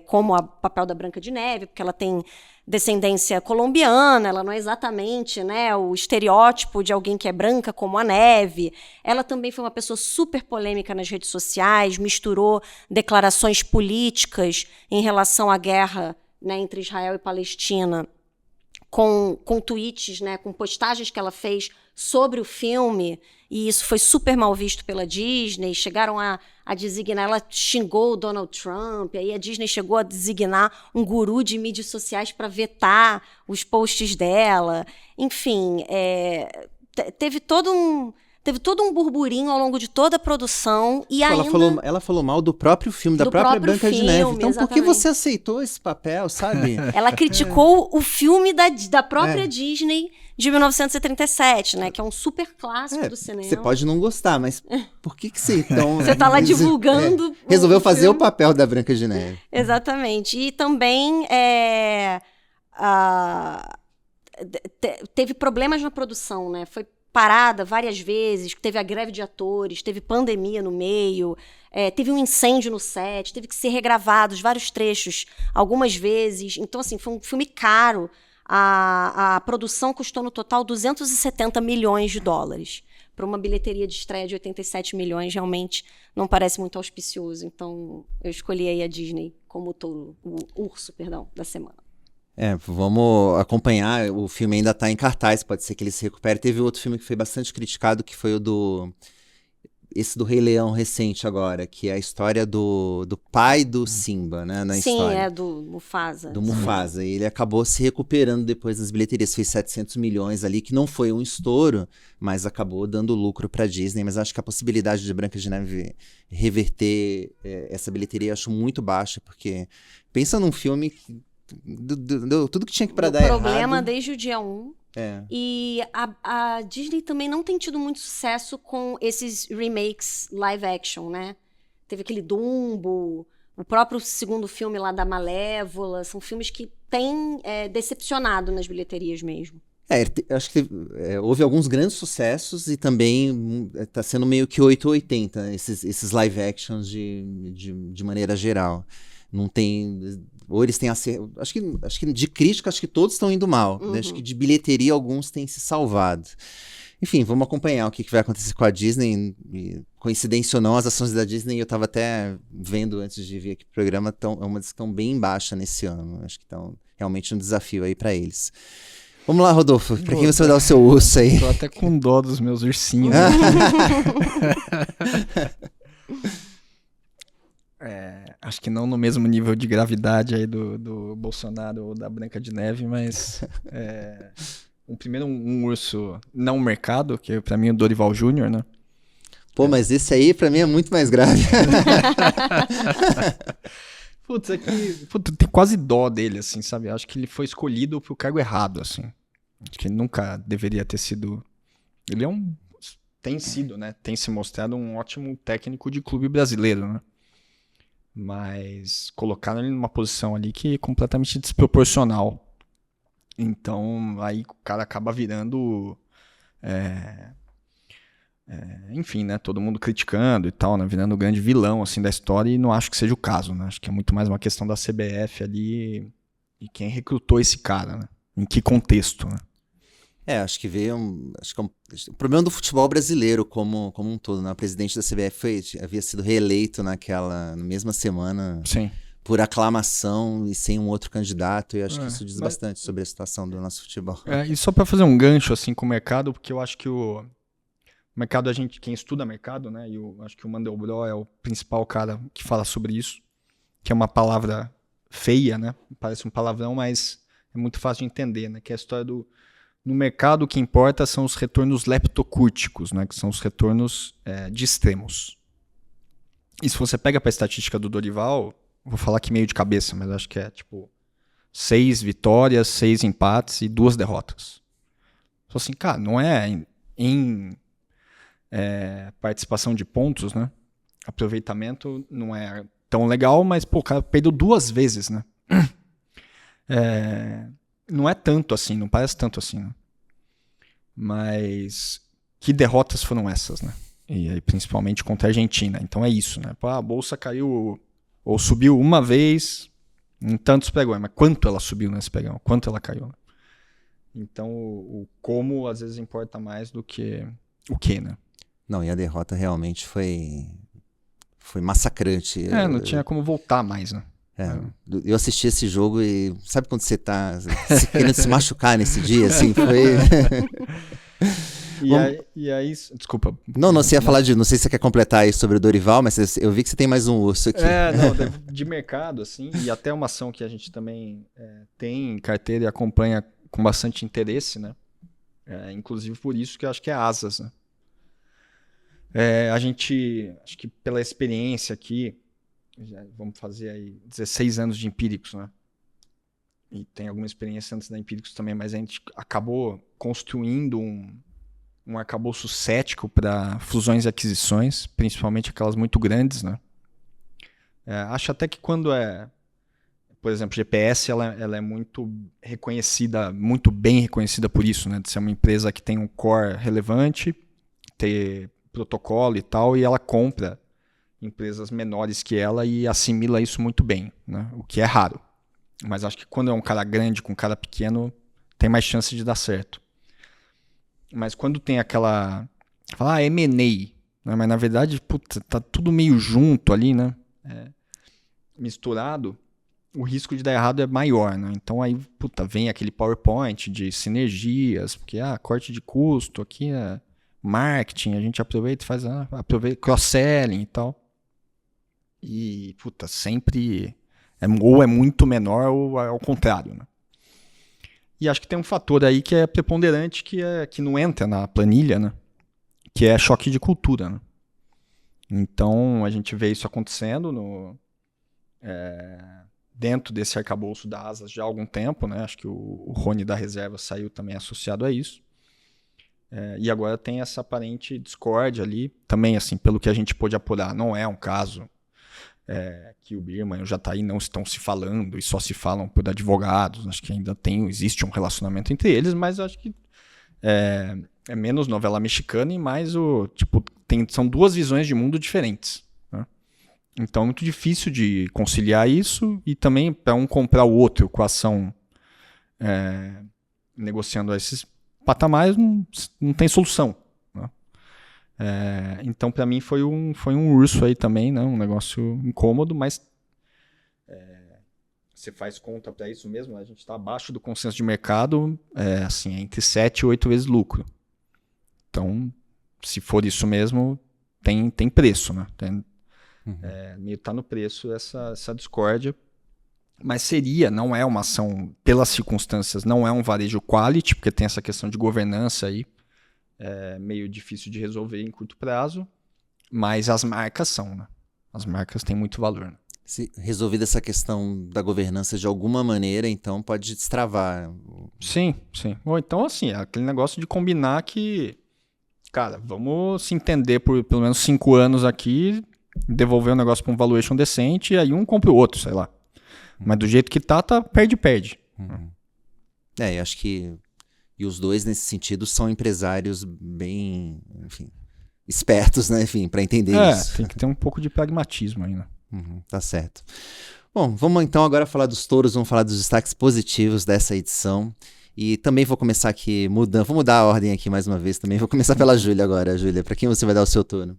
como o papel da Branca de Neve, porque ela tem descendência colombiana, ela não é exatamente, né, o estereótipo de alguém que é branca como a neve. Ela também foi uma pessoa super polêmica nas redes sociais, misturou declarações políticas em relação à guerra, né, entre Israel e Palestina com tweets, né, com postagens que ela fez sobre o filme, e isso foi super mal visto pela Disney. Chegaram a designar, ela xingou o Donald Trump, aí a Disney chegou a designar um guru de mídias sociais para vetar os posts dela. Enfim, teve todo um burburinho ao longo de toda a produção. E ela falou mal do próprio filme, da própria Branca de Neve. Então, exatamente. Por que você aceitou esse papel, sabe? Ela criticou o filme da própria Disney de 1937, né? Que é um super clássico do cinema. Você pode não gostar, mas por que você então... Você tá lá divulgando... resolveu fazer o papel da Branca de Neve. Exatamente. E também teve problemas na produção, né? Foi parada várias vezes, teve a greve de atores, teve pandemia no meio, teve um incêndio no set, teve que ser regravados vários trechos algumas vezes. Então, assim, foi um filme caro. A produção custou no total 270 milhões de dólares. Para uma bilheteria de estreia de 87 milhões, realmente não parece muito auspicioso. Então, eu escolhi aí a Disney como o urso, da semana. Vamos acompanhar. O filme ainda está em cartaz, pode ser que ele se recupere. Teve outro filme que foi bastante criticado, que foi esse do Rei Leão recente agora, que é a história do pai do Simba, né? História. Do Mufasa. Do Mufasa. E ele acabou se recuperando depois das bilheterias. Fez 700 milhões ali, que não foi um estouro, mas acabou dando lucro para a Disney. Mas acho que a possibilidade de Branca de Neve reverter essa bilheteria eu acho muito baixa, porque pensa num filme que tudo que tinha que para dar errado. O problema desde o dia 1. E a Disney também não tem tido muito sucesso com esses remakes live action, né? Teve aquele Dumbo, o próprio segundo filme lá da Malévola. São filmes que têm decepcionado nas bilheterias mesmo. Acho que houve alguns grandes sucessos e também está sendo meio que 880 esses live actions de maneira geral. Não tem... ou eles têm acho que de crítica, acho que todos estão indo mal. Né? Acho que de bilheteria alguns têm se salvado. Enfim, vamos acompanhar o que vai acontecer com a Disney. E, coincidência ou não, as ações da Disney, eu estava até vendo antes de vir aqui pro programa, estão bem baixa nesse ano. Acho que estão realmente um desafio aí para eles. Vamos lá, Rodolfo. Para quem você vai dar o seu urso aí? Tô até com dó dos meus ursinhos. Acho que não no mesmo nível de gravidade aí do Bolsonaro ou da Branca de Neve, mas primeiro um urso não mercado, que pra mim é o Dorival Júnior, né? Pô, mas esse aí pra mim é muito mais grave. Putz, tem quase dó dele, assim, sabe? Acho que ele foi escolhido pro cargo errado, assim. Acho que ele nunca deveria ter sido... Ele tem sido, né? Tem se mostrado um ótimo técnico de clube brasileiro, né? Mas colocaram ele numa posição ali que é completamente desproporcional. Então, aí o cara acaba virando... enfim, né? Todo mundo criticando e tal, né? Virando o grande vilão, assim, da história, e não acho que seja o caso, né? Acho que é muito mais uma questão da CBF ali e quem recrutou esse cara, né? Em que contexto, né? Acho que veio acho que o problema do futebol brasileiro como um todo, né? O presidente da CBF havia sido reeleito na mesma semana. Sim. Por aclamação e sem um outro candidato, e acho que isso diz bastante sobre a situação do nosso futebol. E só para fazer um gancho assim com o mercado, porque eu acho que o mercado, quem estuda mercado, né? E acho que o Mandelbrot é o principal cara que fala sobre isso, que é uma palavra feia, né? Parece um palavrão, mas é muito fácil de entender, né? Que é a história no mercado, o que importa são os retornos leptocúrticos, né? Que são os retornos de extremos. E se você pega para a estatística do Dorival, vou falar aqui meio de cabeça, mas acho que é tipo 6 vitórias, 6 empates e 2 derrotas. Só assim, cara, não é em participação de pontos, né? Aproveitamento não é tão legal, mas pô, o cara perdeu 2 vezes, né? Não é tanto assim, não parece tanto assim, né? Mas que derrotas foram essas, né? E aí, principalmente contra a Argentina. Então é isso, né? Pô, a bolsa caiu ou subiu uma vez em tantos pregões, mas quanto ela subiu nesse pregão? Quanto ela caiu? Né? Então o como às vezes importa mais do que o que, né? Não, e a derrota realmente foi massacrante. Não tinha como voltar mais, né? Eu assisti esse jogo e sabe quando você tá querendo se machucar nesse dia, assim, foi... E aí, desculpa. Não, você ia falar não sei se você quer completar aí sobre o Dorival, mas eu vi que você tem mais um urso aqui. De mercado, assim, e até uma ação que a gente também tem em carteira e acompanha com bastante interesse, né? Inclusive por isso que eu acho que é Asas, né? A gente, acho que pela experiência aqui, já vamos fazer aí 16 anos de Empíricos, né? E tem alguma experiência antes da Empíricos também, mas a gente acabou construindo um arcabouço cético para fusões e aquisições, principalmente aquelas muito grandes, né? Acho até que quando por exemplo, GPS, ela é muito reconhecida, muito bem reconhecida por isso, né? De ser uma empresa que tem um core relevante, ter protocolo e tal, e ela compra empresas menores que ela e assimila isso muito bem, né? O que é raro. Mas acho que quando é um cara grande com um cara pequeno, tem mais chance de dar certo. Mas quando tem aquela... Fala, M&A, né? Mas na verdade, puta, tá tudo meio junto ali, né? Misturado, o risco de dar errado é maior, né? Então aí, puta, vem aquele PowerPoint de sinergias, porque, corte de custo, aqui é marketing, a gente aproveita e faz cross-selling e tal. E, puta, sempre ou é muito menor ou ao contrário, né? E acho que tem um fator aí que é preponderante, que não entra na planilha, né? Que é choque de cultura, né? Então, a gente vê isso acontecendo dentro desse arcabouço da Asas já há algum tempo, né? Acho que o Rony da reserva saiu também associado a isso. E agora tem essa aparente discórdia ali. Também, assim, pelo que a gente pôde apurar, não é um caso que o Birman e o Jatahy não estão se falando e só se falam por advogados. Acho que ainda existe um relacionamento entre eles, mas acho que é menos novela mexicana e mais são 2 visões de mundo diferentes, né? Então é muito difícil de conciliar isso e também para um comprar o outro com a ação negociando esses patamares não tem solução. Né? Então para mim foi um urso aí também, né? Um negócio incômodo, mas você faz conta para isso mesmo, a gente está abaixo do consenso de mercado, assim, entre 7 e 8 vezes lucro. Então, se for isso mesmo, tem preço, né? Meio tá no preço essa discórdia, mas não é uma ação, pelas circunstâncias, não é um varejo quality, porque tem essa questão de governança aí, meio difícil de resolver em curto prazo, mas as marcas são, né? As marcas têm muito valor. Né? Se resolvida essa questão da governança de alguma maneira, então pode destravar. Sim. Ou então, assim, aquele negócio de combinar que, cara, vamos se entender por pelo menos 5 anos aqui, devolver o negócio para um valuation decente, e aí um compra o outro, sei lá. Mas do jeito que tá perde. Eu acho que... E os dois, nesse sentido, são empresários bem, enfim, espertos, né? Enfim, para entender isso. Tem que ter um pouco de pragmatismo aí, né? Tá certo. Bom, vamos então agora falar dos touros, vamos falar dos destaques positivos dessa edição. E também vou começar aqui vou mudar a ordem aqui mais uma vez também. Vou começar pela Júlia agora. Júlia, para quem você vai dar o seu touro?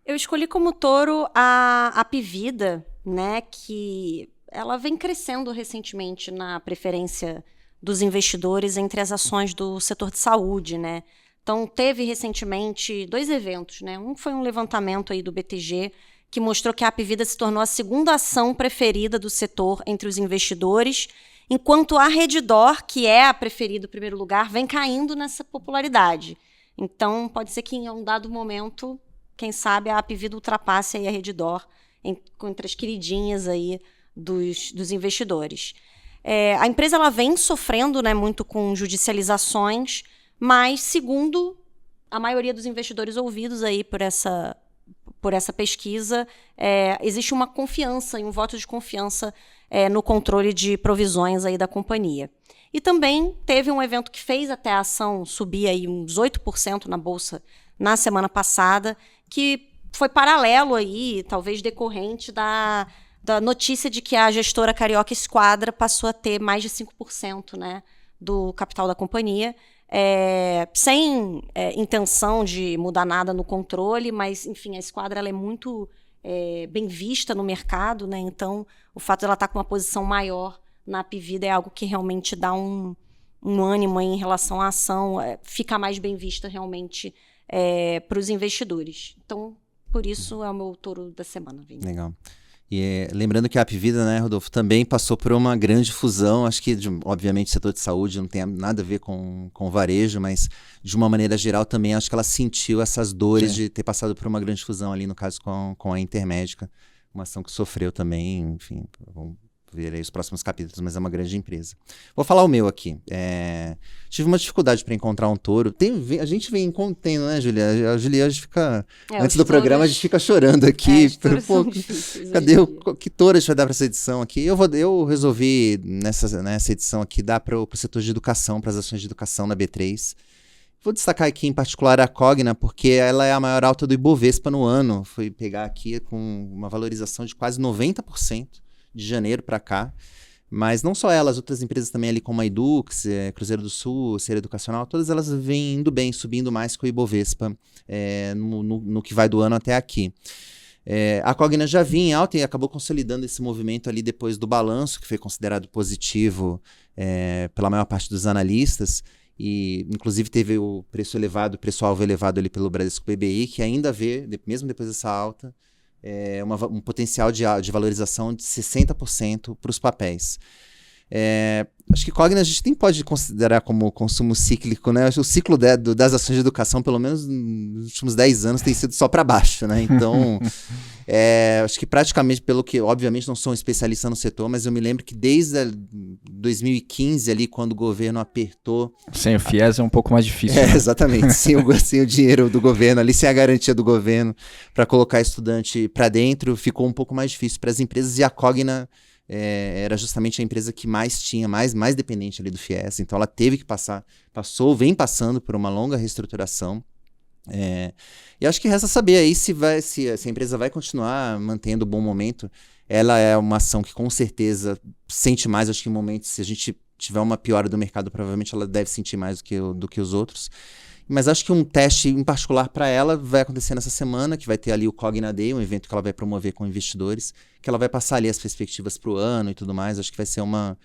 Eu escolhi como touro a Apivida, né, que ela vem crescendo recentemente na preferência dos investidores entre as ações do setor de saúde, né? Então, teve recentemente 2 eventos, né? Um foi um levantamento aí do BTG que mostrou que a Apivida se tornou a segunda ação preferida do setor entre os investidores, enquanto a Redditor, que é a preferida em primeiro lugar, vem caindo nessa popularidade. Então, pode ser que em um dado momento, quem sabe, a Apivida ultrapasse aí a Redditor entre as queridinhas aí dos investidores. A empresa ela vem sofrendo, né, muito com judicializações, mas, segundo a maioria dos investidores ouvidos aí por essa pesquisa, existe uma confiança e um voto de confiança no controle de provisões aí da companhia. E também teve um evento que fez até a ação subir aí uns 8% na Bolsa na semana passada, que foi paralelo aí, talvez decorrente da notícia de que a gestora Carioca Esquadra passou a ter mais de 5%, né, do capital da companhia, sem intenção de mudar nada no controle, mas, enfim, a Esquadra ela é muito bem vista no mercado, né? Então, o fato de ela estar com uma posição maior na Apivida é algo que realmente dá um ânimo aí em relação à ação, fica mais bem vista realmente para os investidores. Então, por isso é o meu touro da semana, Vini. Legal. E lembrando que a Apivida, né, Rodolfo, também passou por uma grande fusão, acho que, obviamente, o setor de saúde não tem nada a ver com o varejo, mas, de uma maneira geral, também acho que ela sentiu essas dores de ter passado por uma grande fusão ali, no caso, com a Intermédica, uma ação que sofreu também, enfim, vamos ver aí os próximos capítulos, mas é uma grande empresa. Vou falar o meu aqui. Tive uma dificuldade para encontrar um touro. A gente vem tendo, né, Julia? A Julia hoje fica... antes do programa, a gente fica chorando aqui. Pô, cadê que touro a gente vai dar para essa edição aqui? Eu resolvi, nessa edição aqui, dar para o setor de educação, para as ações de educação na B3. Vou destacar aqui, em particular, a Cogna, porque ela é a maior alta do Ibovespa no ano. Fui pegar aqui com uma valorização de quase 90%. De janeiro para cá, mas não só ela, as outras empresas também ali como a Edux, Cruzeiro do Sul, Ser Educacional, todas elas vêm indo bem, subindo mais que o Ibovespa no que vai do ano até aqui. A Cogna já vinha em alta e acabou consolidando esse movimento ali depois do balanço, que foi considerado positivo pela maior parte dos analistas, e inclusive teve o preço-alvo elevado ali pelo Bradesco BBI, que ainda vê, mesmo depois dessa alta, um potencial de valorização de 60% para os papéis. Acho que Cogna a gente nem pode considerar como consumo cíclico, né? O ciclo das ações de educação, pelo menos nos últimos 10 anos, tem sido só para baixo, né? Então, acho que praticamente, pelo que, obviamente, não sou um especialista no setor, mas eu me lembro que desde 2015, ali, quando o governo apertou... Sem o FIES é um pouco mais difícil. Né? Exatamente. Sem o dinheiro do governo, ali, sem a garantia do governo para colocar estudante para dentro, ficou um pouco mais difícil para as empresas, e a Cogna... era justamente a empresa que mais tinha, mais dependente ali do FIES, então ela teve que vem passando por uma longa reestruturação, E acho que resta saber aí se a empresa vai continuar mantendo o bom momento. Ela é uma ação que com certeza sente mais, acho que em momentos, se a gente tiver uma piora do mercado, provavelmente ela deve sentir mais do que os outros. Mas acho que um teste em particular para ela vai acontecer nessa semana, que vai ter ali o Cogna Day, um evento que ela vai promover com investidores, que ela vai passar ali as perspectivas para o ano e tudo mais. Acho que vai ser uma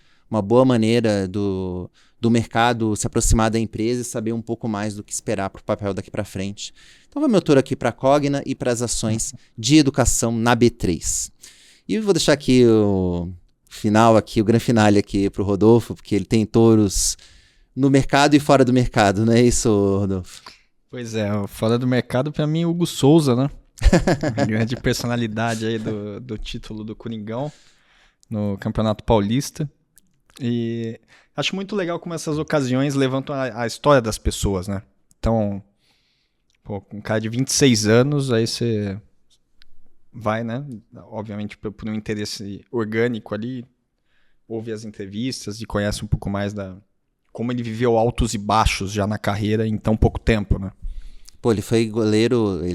boa maneira do mercado se aproximar da empresa e saber um pouco mais do que esperar para o papel daqui para frente. Então vai meu tour aqui para a Cogna e para as ações de educação na B3. E eu vou deixar aqui o grande finale aqui para o Rodolfo, porque ele tem touros no mercado e fora do mercado, não é isso, Rodolfo? Pois é, fora do mercado, para mim, Hugo Souza, né? A grande personalidade aí do título do Coringão no Campeonato Paulista. E acho muito legal como essas ocasiões levantam a história das pessoas, né? Então, um cara de 26 anos, aí você vai, né? Obviamente por um interesse orgânico ali, ouve as entrevistas e conhece um pouco mais como ele viveu altos e baixos já na carreira em tão pouco tempo, né? Pô, ele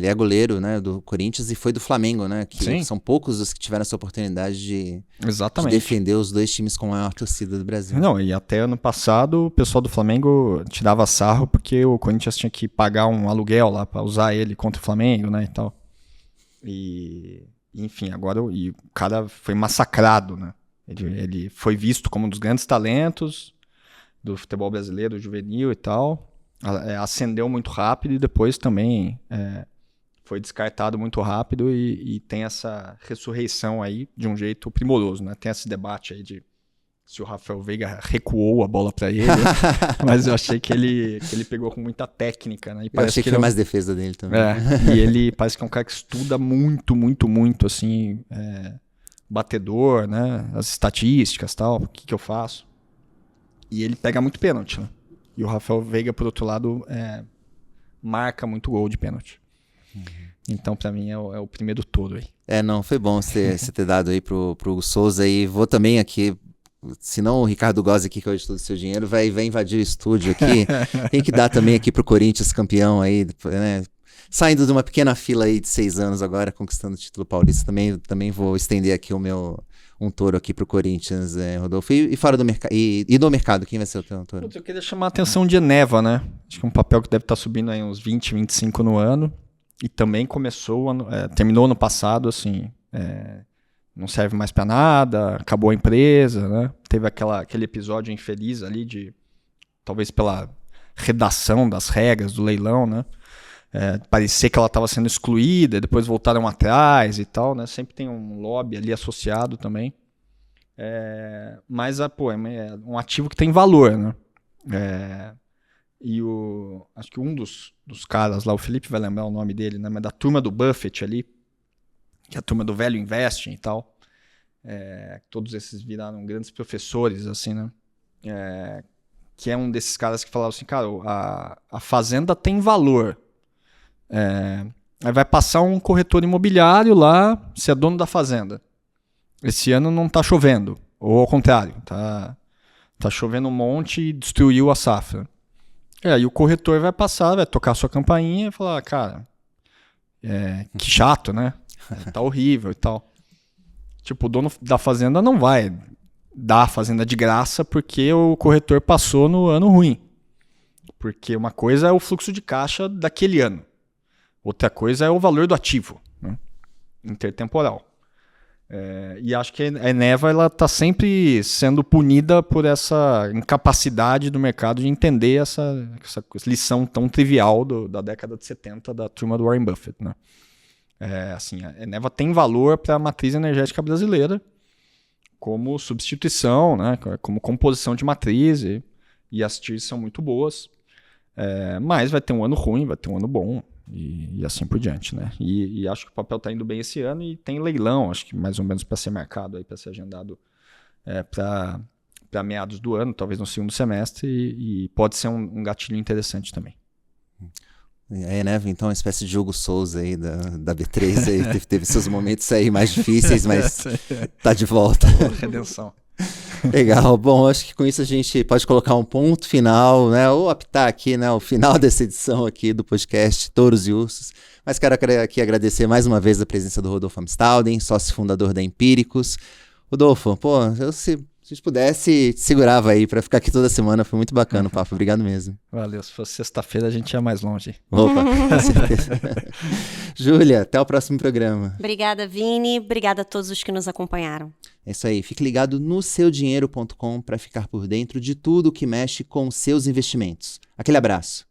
é goleiro, né, do Corinthians e foi do Flamengo, né? Que Sim. São poucos os que tiveram essa oportunidade de Exatamente. defender os dois times com a maior torcida do Brasil. Não, e até ano passado o pessoal do Flamengo tirava sarro porque o Corinthians tinha que pagar um aluguel lá para usar ele contra o Flamengo, né, e tal. E, enfim, agora o cara foi massacrado, né? Ele foi visto como um dos grandes talentos do futebol brasileiro, juvenil e tal. Ascendeu muito rápido e depois também foi descartado muito rápido e tem essa ressurreição aí de um jeito primoroso, né? Tem esse debate aí de se o Rafael Veiga recuou a bola para ele, mas eu achei que ele pegou com muita técnica, né? E eu achei que foi mais defesa dele também. E ele parece que é um cara que estuda muito, muito, muito, assim, batedor, né? As estatísticas e tal, o que eu faço. E ele pega muito pênalti, né? E o Rafael Veiga, por outro lado, marca muito gol de pênalti. Então, pra mim, é o primeiro touro aí. Não, foi bom você ter dado aí pro Hugo Souza. E vou também aqui, senão o Ricardo Gozzi aqui, que hoje todo o seu dinheiro, vai invadir o estúdio aqui. Tem que dar também aqui pro Corinthians campeão aí, né? Saindo de uma pequena fila aí de 6 anos agora, conquistando o título paulista. Também vou estender aqui um touro aqui pro Corinthians, Rodolfo. E fora do mercado, e do mercado, quem vai ser o teu touro? Eu queria chamar a atenção de Eneva, né? Acho que é um papel que deve estar subindo aí uns 20, 25 no ano. E também terminou ano passado, assim, não serve mais para nada, acabou a empresa, né? Teve aquele episódio infeliz ali talvez pela redação das regras do leilão, né? Parecia que ela estava sendo excluída, depois voltaram atrás e tal, né? Sempre tem um lobby ali associado também. Mas é um ativo que tem valor, né? Acho que um dos caras lá, o Felipe vai lembrar o nome dele, né? Mas da turma do Buffett ali, que é a turma do velho investing e tal. Todos esses viraram grandes professores, assim, né? Que é um desses caras que falavam assim, cara, a fazenda tem valor. Aí vai passar um corretor imobiliário lá, se é dono da fazenda. Esse ano não tá chovendo. Ou ao contrário, tá chovendo um monte e destruiu a safra. E o corretor vai passar, vai tocar sua campainha e falar, cara, que chato, né? Tá horrível e tal. Tipo, o dono da fazenda não vai dar a fazenda de graça porque o corretor passou no ano ruim. Porque uma coisa é o fluxo de caixa daquele ano. Outra coisa é o valor do ativo, né? Intertemporal. E acho que a Eneva está sempre sendo punida por essa incapacidade do mercado de entender essa lição tão trivial da década de 70 da turma do Warren Buffett, né? Assim, a Eneva tem valor para a matriz energética brasileira como substituição, né? Como composição de matriz, e as TIRs são muito boas. Mas vai ter um ano ruim, vai ter um ano bom. E assim por diante, né? E acho que o papel está indo bem esse ano e tem leilão, acho que mais ou menos para ser marcado aí, para ser agendado para meados do ano, talvez no segundo semestre, e pode ser um gatilho interessante também. Né? Então, uma espécie de Hugo Souza aí da B3, aí teve seus momentos aí mais difíceis, mas tá de volta. Redenção. Legal. Bom, acho que com isso a gente pode colocar um ponto final, né? Ou apitar aqui, né? O final dessa edição aqui do podcast Touros e Ursos. Mas quero aqui agradecer mais uma vez a presença do Rodolfo Amstalden, sócio fundador da Empíricos. Rodolfo, pô, se a gente pudesse, te segurava aí pra ficar aqui toda semana. Foi muito bacana o papo. Obrigado mesmo. Valeu. Se fosse sexta-feira, a gente ia mais longe. Opa, com certeza. Júlia, até o próximo programa. Obrigada, Vini. Obrigada a todos os que nos acompanharam. É isso aí. Fique ligado no seudinheiro.com para ficar por dentro de tudo que mexe com seus investimentos. Aquele abraço.